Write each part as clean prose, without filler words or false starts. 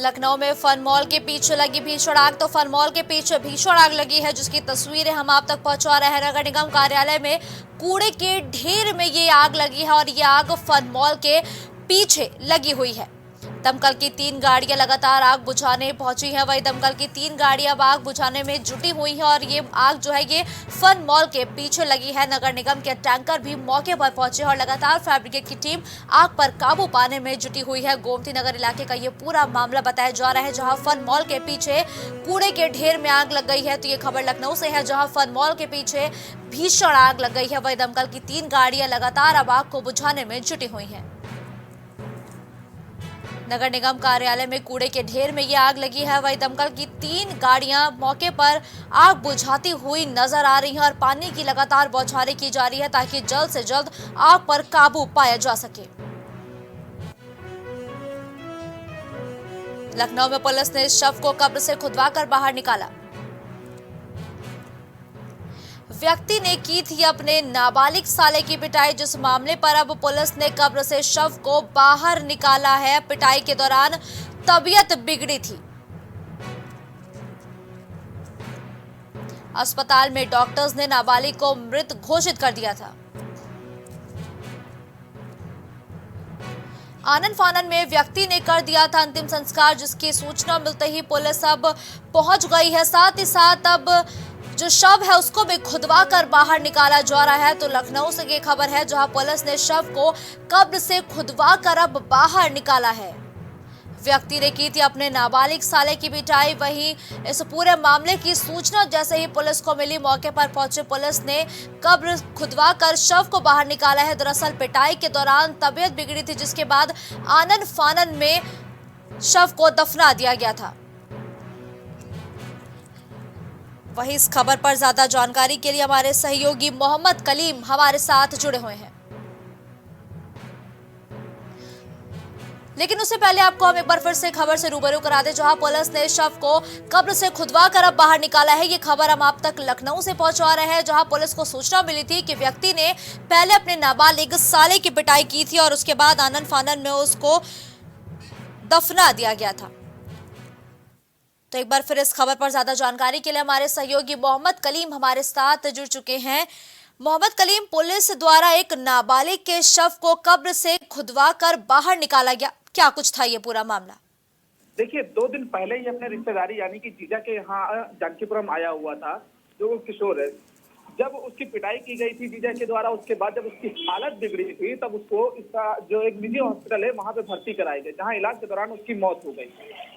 लखनऊ में fun mall के पीछे लगी भीषण आग। तो फन मॉल के पीछे भीषण आग लगी है, जिसकी तस्वीरें हम आप तक पहुंचा रहे हैं। नगर निगम कार्यालय में कूड़े के ढेर में ये आग लगी है और ये आग फन मॉल के पीछे लगी हुई है। दमकल की 3 गाड़ियां लगातार आग बुझाने पहुंची हैं। वही दमकल की 3 गाड़ियां अब आग बुझाने में जुटी हुई हैं और ये आग जो है ये फन मॉल के पीछे लगी है। नगर निगम के टैंकर भी मौके पर पहुंचे और लगातार फायर ब्रिगेड की टीम आग पर काबू पाने में जुटी हुई है। गोमती नगर इलाके का ये पूरा मामला बताया जा रहा है, जहां फन मॉल के पीछे कूड़े के ढेर में आग लग गई है। तो ये खबर लखनऊ से है, जहां फन मॉल के पीछे भीषण आग लग गई है। वही दमकल की 3 गाड़ियां लगातार अब आग को बुझाने में जुटी हुई है। नगर निगम कार्यालय में कूड़े के ढेर में ये आग लगी है। वही दमकल की 3 गाड़ियां मौके पर आग बुझाती हुई नजर आ रही हैं और पानी की लगातार बौछारें की जा रही है, ताकि जल्द से जल्द आग पर काबू पाया जा सके। लखनऊ में पुलिस ने शव को कब्र से खुदवाकर बाहर निकाला। व्यक्ति ने की थी अपने नाबालिग साले की पिटाई, जिस मामले पर अब पुलिस ने कब्र से शव को बाहर निकाला है। पिटाई के दौरान तबीयत बिगड़ी थी। अस्पताल में डॉक्टर्स ने नाबालिग को मृत घोषित कर दिया था। आनन फानन में व्यक्ति ने कर दिया था अंतिम संस्कार, जिसकी सूचना मिलते ही पुलिस अब पहुंच गई है। साथ ही साथ अब जो शव है उसको भी खुदवा कर बाहर निकाला जा रहा है। तो लखनऊ से ये खबर है, जहां पुलिस ने शव को कब्र से खुदवा कर अब बाहर निकाला है। व्यक्ति ने की थी अपने नाबालिग साले की पिटाई। वहीं इस पूरे मामले की सूचना जैसे ही पुलिस को मिली, मौके पर पहुंचे पुलिस ने कब्र खुदवा कर शव को बाहर निकाला है। दरअसल पिटाई के दौरान तबीयत बिगड़ी थी, जिसके बाद आनन फानन में शव को दफना दिया गया था। वहीं इस खबर पर ज्यादा जानकारी के लिए हमारे सहयोगी मोहम्मद कलीम हमारे साथ जुड़े हुए हैं। लेकिन उससे पहले आपको हम एक बार फिर से खबर से रूबरू करा दें, जहां पुलिस ने शव को कब्र से खुदवा कर अब बाहर निकाला है। ये खबर हम आप तक लखनऊ से पहुंचा रहे हैं, जहां पुलिस को सूचना मिली थी कि व्यक्ति ने पहले अपने नाबालिग साले की पिटाई की थी और उसके बाद आनन फानन में उसको दफना दिया गया था। तो एक बार फिर इस खबर पर ज्यादा जानकारी के लिए हमारे सहयोगी मोहम्मद कलीम हमारे साथ जुड़ चुके हैं। मोहम्मद कलीम, पुलिस द्वारा एक नाबालिग के शव को कब्र से खुदवा कर बाहर निकाला गया, क्या कुछ था ये पूरा मामला? देखिए, 2 दिन पहले ही अपने रिश्तेदारी यानी कि जीजा के यहाँ जानकीपुरम आया हुआ था, जो किशोर है। जब उसकी पिटाई की गई थी जीजा के द्वारा, उसके बाद जब उसकी हालत बिगड़ी थी, तब उसको इसका जो एक निजी हॉस्पिटल है वहां पे भर्ती कराए गए, जहां इलाज के दौरान उसकी मौत हो गई।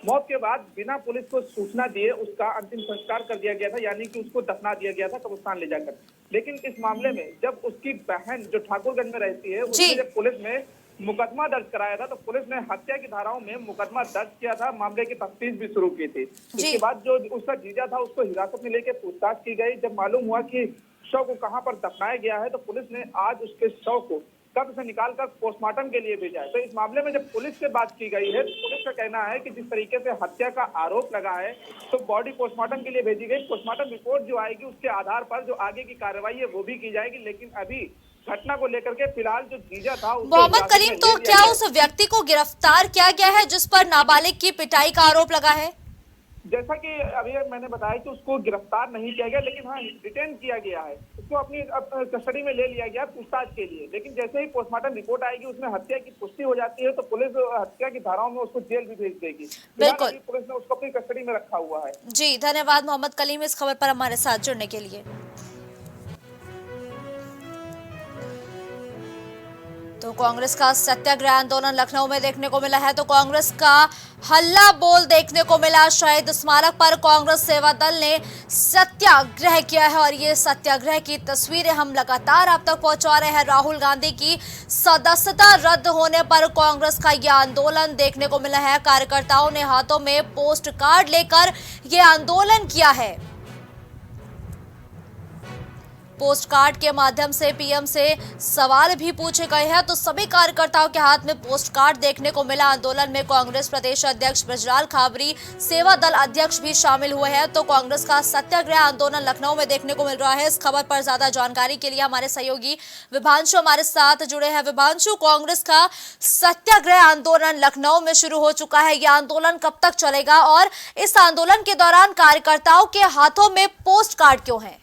मौत के बाद बिना पुलिस को सूचना दिए उसका अंतिम संस्कार कर दिया गया था, यानी कि उसको दफना दिया गया था कब्रिस्तान ले जाकर। लेकिन इस मामले में जब उसकी बहन जो ठाकुरगंज में रहती है, उसने जब पुलिस में मुकदमा दर्ज कराया था, तो पुलिस ने हत्या की धाराओं में मुकदमा दर्ज किया था, मामले की तफ्तीश भी शुरू की थी। इसके बाद जो उसका जीजा था उसको हिरासत में लेकर पूछताछ की गई। जब मालूम हुआ कि शव को कहां पर दफनाया गया है, तो पुलिस ने आज उसके शव को कब्र से निकालकर पोस्टमार्टम के लिए भेजा है। तो इस मामले में जब पुलिस से बात की गई है, तो पुलिस का कहना है कि जिस तरीके से हत्या का आरोप लगा है, तो बॉडी पोस्टमार्टम के लिए भेजी गई। पोस्टमार्टम रिपोर्ट जो आएगी उसके आधार पर जो आगे की कार्रवाई है वो भी की जाएगी। लेकिन अभी घटना को लेकर के फिलहाल जो जीजा था मोहम्मद कलीम, तो क्या उस व्यक्ति को गिरफ्तार किया गया है जिस पर नाबालिग की पिटाई का आरोप लगा है? जैसा कि अभी मैंने बताया कि उसको गिरफ्तार नहीं किया गया, लेकिन हाँ डिटेन किया गया है। उसको अपनी कस्टडी में ले लिया गया पूछताछ के लिए। लेकिन जैसे ही पोस्टमार्टम रिपोर्ट आएगी, उसमें हत्या की पुष्टि हो जाती है, तो पुलिस हत्या की धाराओं में उसको जेल भी भेज देगी। बिल्कुल, पुलिस ने उसको अपनी कस्टडी में रखा हुआ है। जी, धन्यवाद मोहम्मद कलीम इस खबर पर हमारे साथ जुड़ने के लिए। तो कांग्रेस का सत्याग्रह आंदोलन लखनऊ में देखने को मिला है। तो कांग्रेस का हल्ला बोल देखने को मिला। शहीद स्मारक पर कांग्रेस सेवा दल ने सत्याग्रह किया है और ये सत्याग्रह की तस्वीरें हम लगातार आप तक पहुंचा रहे हैं। राहुल गांधी की सदस्यता रद्द होने पर कांग्रेस का यह आंदोलन देखने को मिला है। कार्यकर्ताओं ने हाथों में पोस्ट कार्ड लेकर यह आंदोलन किया है। पोस्ट कार्ड के माध्यम से पीएम से सवाल भी पूछे गए हैं। तो सभी कार्यकर्ताओं के हाथ में पोस्ट कार्ड देखने को मिला। आंदोलन में कांग्रेस प्रदेश अध्यक्ष बृजलाल खाबरी, सेवा दल अध्यक्ष भी शामिल हुए हैं। तो कांग्रेस का सत्याग्रह आंदोलन लखनऊ में देखने को मिल रहा है। इस खबर पर ज्यादा जानकारी के लिए हमारे सहयोगी विभांशु हमारे साथ जुड़े हैं। विभांशु, कांग्रेस का सत्याग्रह आंदोलन लखनऊ में शुरू हो चुका है। यह आंदोलन कब तक चलेगा और इस आंदोलन के दौरान कार्यकर्ताओं के हाथों में पोस्ट कार्ड क्यों हैं?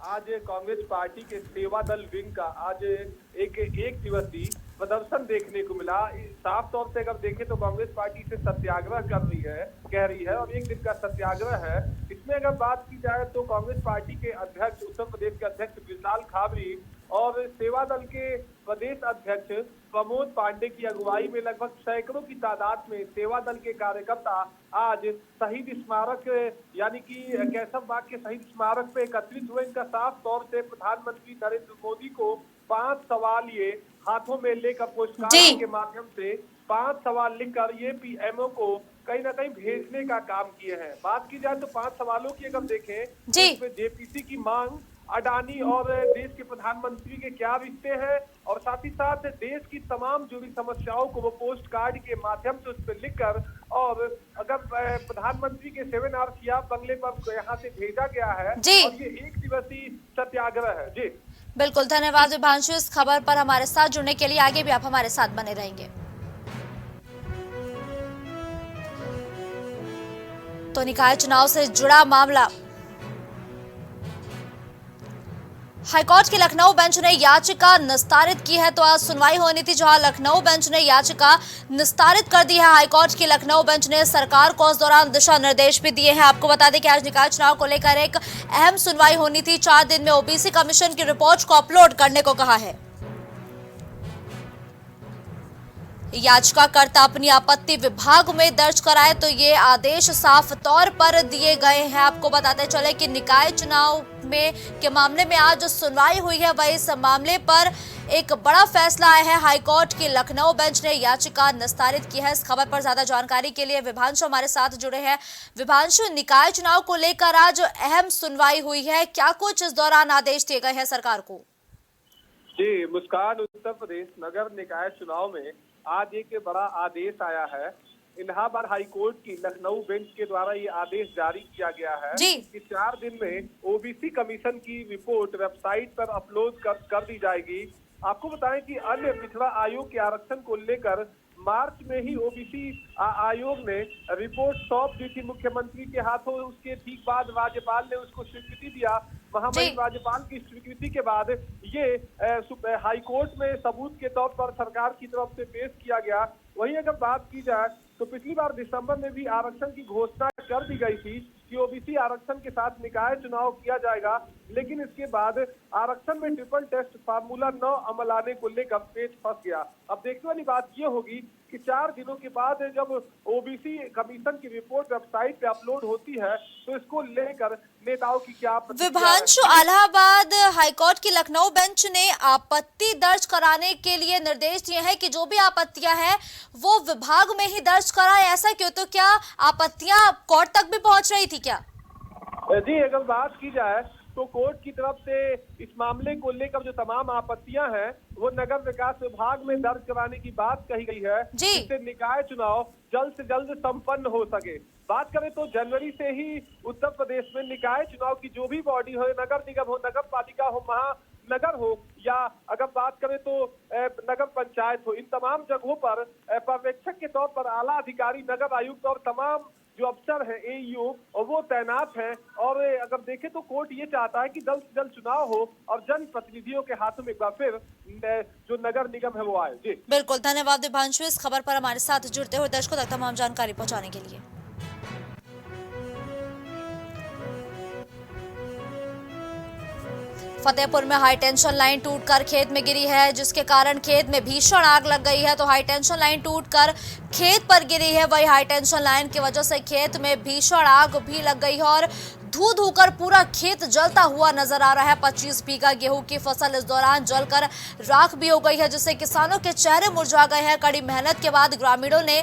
आज कांग्रेस पार्टी के सेवा दल विंग का आज एक दिवसीय प्रदर्शन देखने को मिला। साफ तौर से अगर देखें तो कांग्रेस पार्टी से सत्याग्रह कह रही है और एक दिन का सत्याग्रह है। इसमें अगर बात की जाए तो कांग्रेस पार्टी के अध्यक्ष, उत्तर प्रदेश के अध्यक्ष बृजलाल खाबरी और सेवा दल के प्रदेश अध्यक्ष प्रमोद पांडे की अगुवाई में लगभग सैकड़ों की तादाद में सेवा दल के कार्यकर्ता आज शहीद स्मारक यानी कि केशवबाग के शहीद स्मारक पे एकत्रित हुए। इनका साफ तौर से प्रधानमंत्री नरेंद्र मोदी को 5 सवाल ये हाथों में लेकर पोस्ट कार्ड के माध्यम से 5 सवाल लिखकर ये पीएमओ को कहीं ना कहीं भेजने का काम किए हैं। बात की जाए तो 5 सवालों की अगर देखें तो जेपीसी की मांग, अडानी और देश के प्रधानमंत्री के क्या रिश्ते हैं और साथ ही साथ देश की तमाम जुड़ी समस्याओं को वो पोस्ट कार्ड के माध्यम से उस पर लिखकर और अगर प्रधानमंत्री के 7 आर बंगले पर यहाँ से भेजा गया है और ये एक दिवसीय सत्याग्रह है। जी बिल्कुल, धन्यवाद विभांशु इस खबर पर हमारे साथ जुड़ने के लिए। आगे भी आप हमारे साथ बने रहेंगे। तो निकाय चुनाव से जुड़ा मामला, हाईकोर्ट की लखनऊ बेंच ने याचिका निस्तारित की है। तो आज सुनवाई होनी थी जहां लखनऊ बेंच ने याचिका निस्तारित कर दी है। हाईकोर्ट की लखनऊ बेंच ने सरकार को इस दौरान दिशा निर्देश भी दिए हैं। आपको बता दें कि आज निकाय चुनाव को लेकर एक अहम सुनवाई होनी थी। 4 दिन में ओबीसी कमीशन की रिपोर्ट को अपलोड करने को कहा है। याचिकाकर्ता अपनी आपत्ति विभाग में दर्ज कराए तो ये आदेश साफ तौर पर दिए गए हैं। आपको बताते चले कि निकाय चुनाव के मामले में आज सुनवाई हुई है, वही इस मामले पर एक बड़ा फैसला आया है। हाईकोर्ट की लखनऊ बेंच ने याचिका निस्तारित की है। इस खबर पर ज्यादा जानकारी के लिए विभांशु हमारे साथ जुड़े हैं। विभांशु, निकाय चुनाव को लेकर आज अहम सुनवाई हुई है, क्या कुछ इस दौरान आदेश दिए गए हैं सरकार को? जी मुस्कान, उत्तर प्रदेश नगर निकाय चुनाव में आज एक बड़ा आदेश आया है। इलाहाबाद हाईकोर्ट की लखनऊ बेंच के द्वारा ये आदेश जारी किया गया है कि 4 दिन में ओबीसी कमीशन की रिपोर्ट वेबसाइट पर अपलोड कर दी जाएगी। आपको बताएं कि अन्य पिछड़ा आयोग के आरक्षण को लेकर मार्च में ही ओबीसी आयोग ने रिपोर्ट सौंप दी थी मुख्यमंत्री के हाथों। उसके ठीक बाद राज्यपाल ने उसको स्वीकृति दिया। महामहिम राज्यपाल की स्वीकृति के बाद ये हाईकोर्ट में सबूत के तौर पर सरकार की तरफ से पेश किया गया। वहीं अगर बात की जाए तो पिछली बार दिसंबर में भी आरक्षण की घोषणा कर दी गई थी कि ओबीसी आरक्षण के साथ निकाय चुनाव किया जाएगा, लेकिन इसके बाद आरक्षण में ट्रिपल टेस्ट फार्मूला 9 अमल आने को लेकर पेच फंस गया। अब देखने वाली बात ये होगी कि 4 दिनों के बाद जब ओबीसी कमीशन की रिपोर्ट वेबसाइट पे अपलोड होती है तो इसको लेकर नेताओं की क्या विभांशु, इलाहाबाद हाईकोर्ट की लखनऊ बेंच ने आपत्ति दर्ज कराने के लिए निर्देश दिए हैं कि जो भी आपत्तियां हैं वो विभाग में ही दर्ज कराए। ऐसा क्यों? तो क्या आपत्तियां कोर्ट तक भी पहुंच रही थी क्या? जी अगर बात की जाए तो कोर्ट की तरफ से इस मामले को लेकर जो तमाम आपत्तियां हैं वो नगर विकास विभाग में दर्ज कराने की बात कही गई है, जिससे निकाय चुनाव जल्द से जल्द संपन्न हो सके। बात करें तो जनवरी से ही उत्तर प्रदेश में निकाय चुनाव की जो भी बॉडी हो, नगर निगम हो, नगर पालिका हो, महानगर हो या अगर बात करें तो नगर पंचायत हो, इन तमाम जगहों पर पर्यवेक्षक के तौर पर आला अधिकारी, नगर आयुक्त और तमाम जो अफसर है एईओ और वो तैनात हैं। और अगर देखें तो कोर्ट ये चाहता है कि जल्द से जल्द चुनाव हो और जनप्रतिनिधियों के हाथों में एक बार फिर जो नगर निगम है वो आए। जी बिल्कुल, धन्यवाद विभांशु इस खबर पर हमारे साथ जुड़ते हुए दर्शकों तक तमाम जानकारी पहुंचाने के लिए। फतेहपुर में हाई टेंशन लाइन टूटकर खेत में गिरी है, जिसके कारण खेत में भीषण आग लग गई है। तो हाई टेंशन लाइन टूटकर खेत पर गिरी है, वही हाई टेंशन लाइन की वजह से खेत में भीषण आग भी लग गई है और धू धू कर पूरा खेत जलता हुआ नजर आ रहा है। 25 बीघा गेहूं की फसल इस दौरान जलकर राख भी हो गई है, जिससे किसानों के चेहरे मुरझा गए हैं। कड़ी मेहनत के बाद ग्रामीणों ने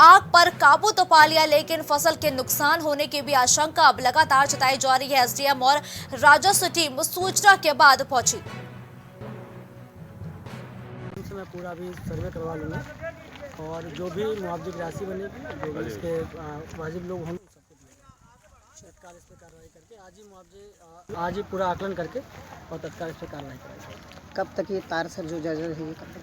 आग पर काबू तो पा लिया, लेकिन फसल के नुकसान होने की भी आशंका अब लगातार जताई जा रही है। एसडीएम और राजस्व टीम सूचना के बाद पहुंची। मैं पूरा भी सर्वे करवा लूँगा और जो भी मुआवजे की राशि बनेगी, जो भी इसके वाजिब लोग होंगे सबको दिया तत्काल इस पर कार्रवाई करके आज ही पूरा आकलन करके और तत्काल इस पर कार्रवाई करेंगे। कब तक ये तार सर जो जर्जर है ये कब तक?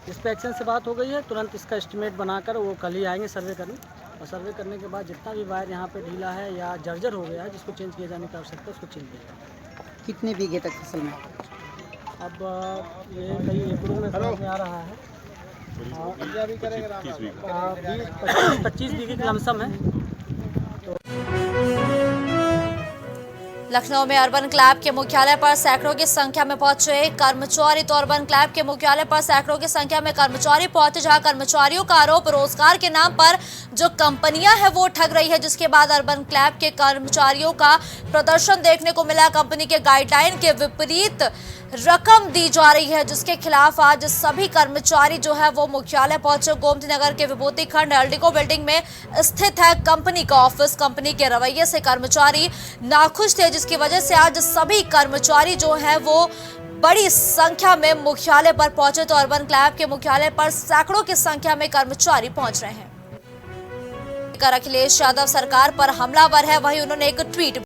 इस पर एक्शन से बात हो गई है, तुरंत इसका एस्टिमेट बनाकर वो कल ही आएंगे सर्वे करने, और सर्वे करने के बाद जितना भी वायर यहाँ पे ढीला है या जर्जर हो गया है जिसको चेंज किए जाने की आवश्यकता है उसको चेंज किया जाएगा। कितने बीघे तक फसल में? अब ये कई एकड़ों में समझ में आ रहा है, 25 बीघे की लमसम है। लखनऊ में अर्बन क्लैब के मुख्यालय पर सैकड़ों की संख्या में पहुंचे कर्मचारी। तो अर्बन क्लैब के मुख्यालय पर सैकड़ों की संख्या में कर्मचारी पहुंचे, जहां कर्मचारियों का आरोप रोजगार के नाम पर जो कंपनियां हैं वो ठग रही है, जिसके बाद अर्बन क्लैब के कर्मचारियों का प्रदर्शन देखने को मिला। कंपनी के गाइडलाइन के विपरीत रकम दी जा रही है, जिसके खिलाफ आज सभी कर्मचारी जो है वो मुख्यालय पहुंचे। गोमती नगर के विभूति खंड एल्डिको बिल्डिंग में स्थित है कंपनी का ऑफिस। कंपनी के रवैये से कर्मचारी नाखुश थे, जिसकी वजह से आज सभी कर्मचारी जो है वो बड़ी संख्या में मुख्यालय पर पहुंचे। तो अर्बन क्लैब के मुख्यालय पर सैकड़ों की संख्या में कर्मचारी पहुंच रहे हैं। अखिलेश यादव सरकार पर हमलावर है, वहीं उन्होंने एक ट्वीट